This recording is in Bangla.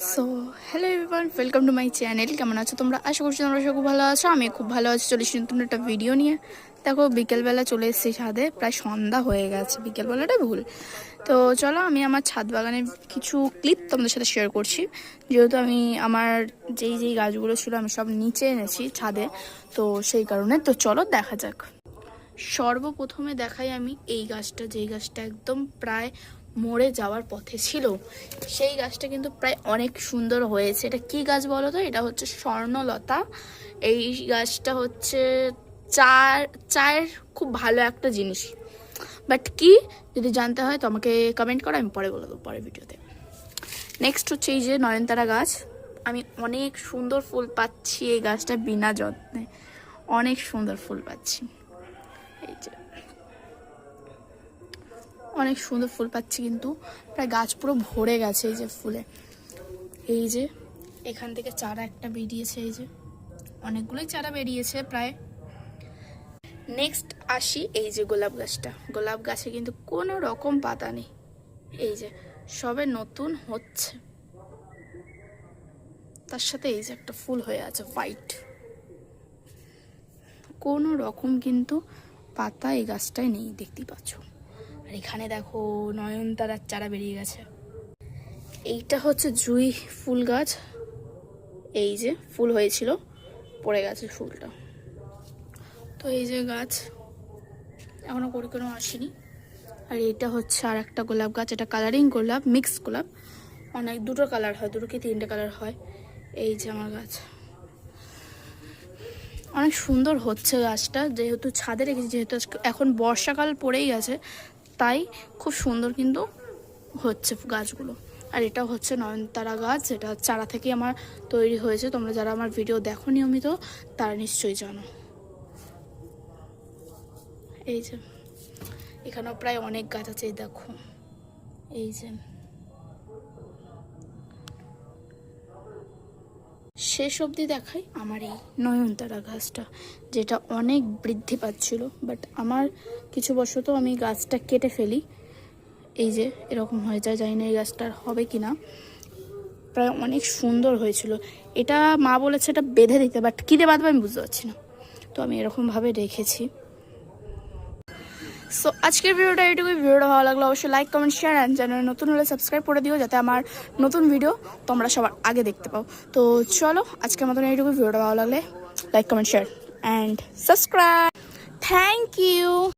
So hello everyone, welcome to my channel. কেমন আছো তোমরা? আশা করছি তোমরা সব খুব ভালো আছো। আমি খুব ভালো আছি। চলে এসেছি নতুন একটা ভিডিও নিয়ে। দেখো, বিকেলবেলা চলে এসেছি ছাদে। প্রায় সন্ধ্যা হয়ে গেছে, বিকেলবেলাটা ভুল। তো চলো, আমি আমার ছাদ বাগানের কিছু ক্লিপ তোমাদের সাথে শেয়ার করছি। যেহেতু আমি আমার যেই গাছগুলো ছিল আমি সব নিচে এনেছি ছাদে, তো সেই কারণে। তো চলো দেখা যাক। সর্বপ্রথমে দেখাই আমি এই গাছটা, যেই গাছটা একদম প্রায় মরে যাওয়ার পথে ছিল। সেই গাছটা কিন্তু প্রায় অনেক সুন্দর হয়েছে। এটা কি গাছ বলো তো? এটা হচ্ছে স্বর্ণলতা। এই গাছটা হচ্ছে চায়ের খুব ভালো একটা জিনিস। বাট কি, যদি জানতে হয় তো আমাকে কমেন্ট করো, আমি পরে বলে দেবো পরের ভিডিওতে। নেক্সট হচ্ছে এই যে নয়নতারা গাছ। আমি অনেক সুন্দর ফুল পাচ্ছি এই গাছটা বিনা যত্নে। অনেক সুন্দর ফুল পাচ্ছি। এই যে অনেক সুন্দর ফুল পাচ্ছি, কিন্তু প্রায় গাছ পুরো ভরে গেছে এই যে ফুলে। এই যে এখান থেকে চারা একটা বেরিয়েছে, এই যে অনেকগুলোই চারা বেরিয়েছে প্রায়। নেক্সট আসি এই যে গোলাপ গাছটা। গোলাপ গাছে কিন্তু কোনো রকম পাতা নেই, এই যে সবে নতুন হচ্ছে। তার সাথে এই যে একটা ফুল হয়ে আছে হোয়াইট। কোনো রকম কিন্তু পাতা এই গাছটায় নেই, দেখতেই পাচ্ছ। আর এখানে দেখো নয়নতারার চারা বেরিয়ে গেছে। এইটা হচ্ছে জুঁই ফুল গাছ। এই যে ফুল হয়েছিল, পড়ে গেছে ফুলটা। তো এই যে গাছ এখনো কোনো আসেনি। আর এটা হচ্ছে আর একটা গোলাপ গাছ। এটা কালারিং গোলাপ, মিক্স গোলাপ। অনেক দুটো কালার হয়, দুটো কি তিনটে কালার হয়। এই যে আমার গাছ অনেক সুন্দর হচ্ছে গাছটা, যেহেতু ছাদে রেখেছি, যেহেতু এখন বর্ষাকাল পড়েই গেছে, তাই খুব সুন্দর কিন্তু হচ্ছে গাছগুলো। আর এটা হচ্ছে নয়নতারা গাছ, যেটা চারা থেকে আমার তৈরি হয়েছে। তোমরা যারা আমার ভিডিও দেখো নিয়মিত তারা নিশ্চয়ই জানো। এই যে এখানেও প্রায় অনেক গাছ আছে, এই দেখো। এই যে শেষ অবধি দেখাই আমার এই নয়নতারা গাছটা, যেটা অনেক বৃদ্ধি পাচ্ছিল। বাট আমার কিছু বশত আমি গাছটা কেটে ফেলি। এই যে এরকম হয়ে যায়, জানি না এই গাছটার হবে কি না। প্রায় অনেক সুন্দর হয়েছিল। এটা মা বলেছে এটা বেঁধে দিতে, বাট কী দিয়ে বাঁধবে আমি বুঝতে পারছি না। তো আমি এরকমভাবে রেখেছি। সো আজকের ভিডিওটা এইটুকুই। ভিডিওটা ভালো লাগলো অবশ্যই like, comment, share and channel নতুন হলে সাবস্ক্রাইব করে দিও, যাতে আমার নতুন ভিডিও তোমরা সবার আগে দেখতে পাও। তো চলো, আজকের মতন এইটুকুই। ভিডিওটা ভালো লাগলে like, comment, share and subscribe. Thank you.